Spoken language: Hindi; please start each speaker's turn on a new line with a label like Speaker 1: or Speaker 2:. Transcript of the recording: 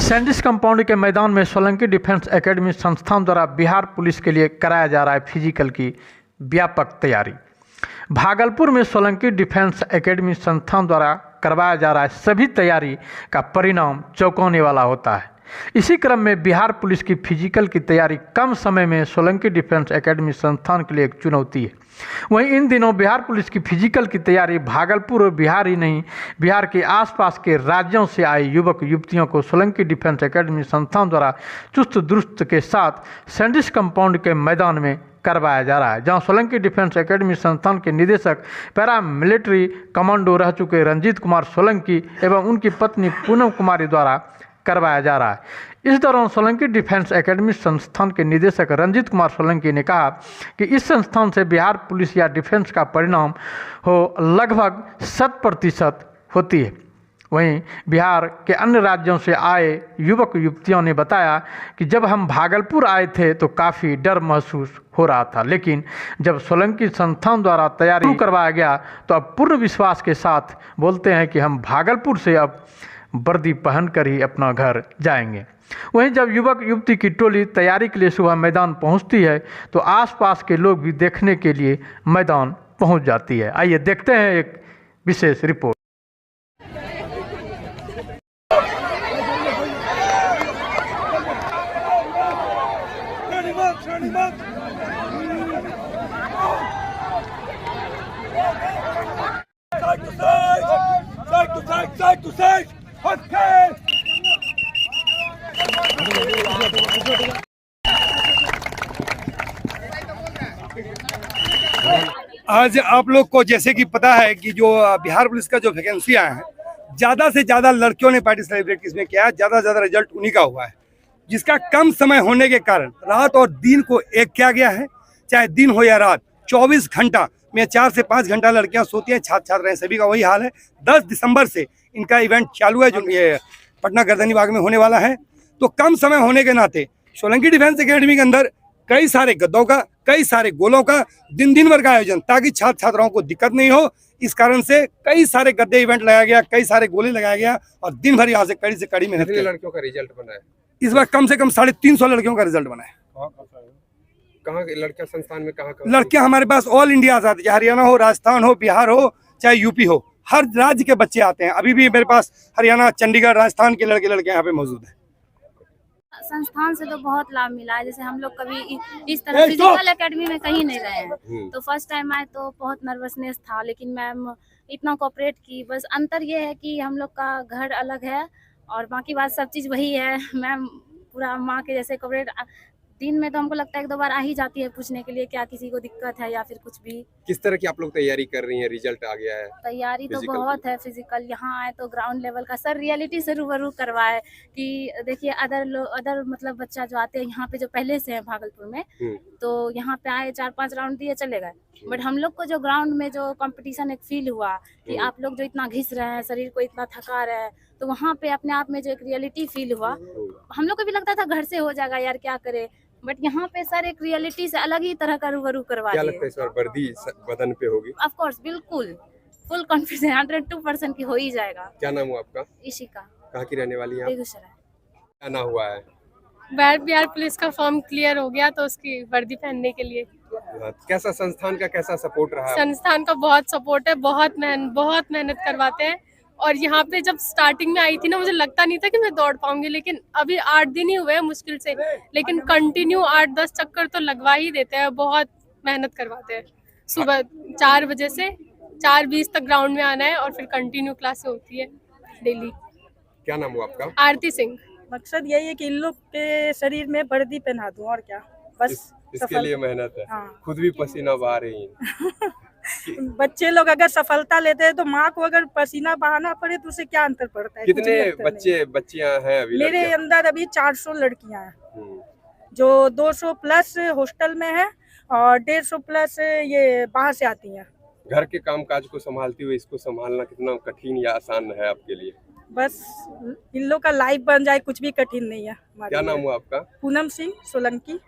Speaker 1: सैंडिस कंपाउंड के मैदान में सोलंकी डिफेंस एकेडमी संस्थान द्वारा बिहार पुलिस के लिए कराया जा रहा है फिजिकल की व्यापक तैयारी। भागलपुर में सोलंकी डिफेंस एकेडमी संस्थान द्वारा करवाया जा रहा है सभी तैयारी का परिणाम चौंकाने वाला होता है। इसी क्रम में बिहार पुलिस की फिजिकल की तैयारी कम समय में सोलंकी डिफेंस एकेडमी संस्थान के लिए एक चुनौती है। वहीं इन दिनों बिहार पुलिस की फिजिकल की तैयारी भागलपुर और बिहार ही नहीं, बिहार के आसपास के राज्यों से आए युवक युवतियों को सोलंकी डिफेंस एकेडमी संस्थान द्वारा चुस्त दुरुस्त के साथ सैंडिस कंपाउंड के मैदान में करवाया जा रहा है, जहां सोलंकी डिफेंस एकेडमी संस्थान के निदेशक पैरा मिलिट्री कमांडो रह चुके रंजीत कुमार सोलंकी एवं उनकी पत्नी पूनम कुमारी द्वारा करवाया जा रहा है। इस दौरान सोलंकी डिफेंस एकेडमी संस्थान के निदेशक रंजीत कुमार सोलंकी ने कहा कि इस संस्थान से बिहार पुलिस या डिफेंस का परिणाम हो लगभग 100% होती है। वहीं बिहार के अन्य राज्यों से आए युवक युवतियों ने बताया कि जब हम भागलपुर आए थे तो काफ़ी डर महसूस हो रहा था, लेकिन जब सोलंकी संस्थान द्वारा तैयारी शुरू करवाया गया तो अब पूर्ण विश्वास के साथ बोलते हैं कि हम भागलपुर से अब वर्दी पहनकर ही अपना घर जाएंगे। वहीं जब युवक युवती की टोली तैयारी के लिए सुबह मैदान पहुंचती है तो आसपास के लोग भी देखने के लिए मैदान पहुंच जाती है। आइए देखते हैं एक विशेष रिपोर्ट।
Speaker 2: आज आप लोग को जैसे कि पता है कि जो बिहार पुलिस का जो वैकेंसियां हैं, ज़्यादा से ज़्यादा लड़कियों ने पार्टिसिपेट इसमें किया है। ज़्यादा से ज़्यादा रिजल्ट उन्हीं का हुआ है, जिसका कम समय होने के कारण रात और दिन को एक किया गया है। चाहे दिन हो या रात, 24 घंटा में 4 से 5 घंटा लड़कियां सोती हैं, छात्र छात्र हैं, सभी का वही हाल है। 10 दिसंबर से इनका इवेंट चालू है, जो ये पटना गर्दनी बाग में होने वाला है। तो कम समय होने के नाते सोलंकी डिफेंस एकेडमी के अंदर कई सारे गद्दों का, कई सारे गोलों का दिन भर का आयोजन, ताकि छात्र छात्राओं को दिक्कत नहीं हो, इस कारण से कई सारे गद्दे इवेंट लगाया गया, कई सारे गोले लगाया गया और दिन भर यहाँ से कड़ी मेहनत की।
Speaker 3: लड़कियों का रिजल्ट बना है
Speaker 2: इस बार कम से कम 350 लड़कियों का रिजल्ट बना है।
Speaker 3: कहाँ लड़कियां संस्थान में कहाँ
Speaker 2: लड़कियां हमारे पास ऑल इंडिया आती है, हरियाणा हो, राजस्थान हो, बिहार हो, चाहे यूपी हो, हर राज्य के बच्चे आते हैं। अभी भी मेरे पास हरियाणा, चंडीगढ़, राजस्थान के लड़के यहाँ पे मौजूद हैं।
Speaker 4: संस्थान से तो बहुत लाभ मिला है। जैसे हम लोग कभी इस तरह फिजिकल एकेडमी में कहीं नहीं रहे हैं, तो फर्स्ट टाइम आए तो बहुत नर्वसनेस था, लेकिन मैम इतना कोऑपरेट की। बस अंतर ये है कि हम लोग का घर अलग है और बाकी बात सब चीज़ वही है। मैम पूरा माँ के जैसे कोऑपरेट। दिन में तो हमको लगता है 1-2 बार आ ही जाती है पूछने के लिए क्या किसी को दिक्कत है या फिर कुछ भी।
Speaker 3: किस तरह की आप लोग तैयारी कर रही हैं? रिजल्ट आ गया है,
Speaker 4: तैयारी तो बहुत है फिजिकल। यहाँ आए तो ग्राउंड लेवल का सर रियलिटी से रूबरू करवाए कि देखिए अदर मतलब बच्चा जो आते हैं यहाँ पे जो पहले से है भागलपुर में, तो यहाँ पे आए 4-5 राउंड दिए चले गए। बट हम लोग को जो ग्राउंड में जो कंपटीशन एक फील हुआ कि आप लोग जो इतना घिस रहे हैं, शरीर को इतना थका रहे हैं, तो वहाँ पे अपने आप में जो एक रियलिटी फील हुआ, हम लोग को भी लगता था घर से हो जाएगा यार क्या करे, बट यहाँ पे सर एक रियलिटी से अलग ही तरह का रूबरू करवा दिया।
Speaker 3: क्या लगता है इस बार वर्दी बदन पे होगी?
Speaker 4: ऑफ कोर्स, बिल्कुल फुल कॉन्फिडेंस 102% की हो ही जाएगा।
Speaker 3: क्या नाम हुआ आपका?
Speaker 4: इशिका।
Speaker 3: कहाँ की रहने वाली है?
Speaker 4: बेगूसराय।
Speaker 3: क्या ना हुआ है?
Speaker 5: बिहार पुलिस का फॉर्म क्लियर हो गया तो उसकी वर्दी पहनने के लिए।
Speaker 3: कैसा संस्थान का कैसा सपोर्ट रहा?
Speaker 5: संस्थान का बहुत सपोर्ट है, बहुत मेहनत करवाते हैं। और यहाँ पे जब स्टार्टिंग में आई थी ना, मुझे लगता नहीं था कि मैं दौड़ पाऊंगी, लेकिन अभी 8 दिन ही हुए हैं मुश्किल से, लेकिन कंटिन्यू 8-10 चक्कर तो लगवा ही देते हैं। बहुत मेहनत करवाते हैं। सुबह 4 बजे से 4:20 तक ग्राउंड में आना है और फिर कंटिन्यू क्लासें होती है डेली।
Speaker 3: क्या नाम हुआ आपका?
Speaker 5: आरती सिंह।
Speaker 6: मकसद यही है कि इन लोग के शरीर में वर्दी पहना दूं, और क्या, बस
Speaker 3: इसके लिए मेहनत है।
Speaker 6: हाँ।
Speaker 3: खुद भी पसीना बहा रही हैं।
Speaker 6: बच्चे लोग अगर सफलता लेते हैं तो माँ को अगर पसीना बहाना पड़े तो उसे क्या अंतर पड़ता है?
Speaker 3: कितने बच्चियां हैं अभी?
Speaker 6: मेरे अंदर अभी 400 लड़कियां हैं, जो 200 प्लस हॉस्टल में है और 150 प्लस ये बाहर से आती हैं।
Speaker 3: घर के कामकाज को संभालती हुए इसको संभालना कितना कठिन या आसान है आपके लिए?
Speaker 6: बस इन लोग का लाइफ बन जाए, कुछ भी कठिन नहीं है।
Speaker 3: क्या नाम हुआ आपका?
Speaker 6: पूनम सिंह सोलंकी।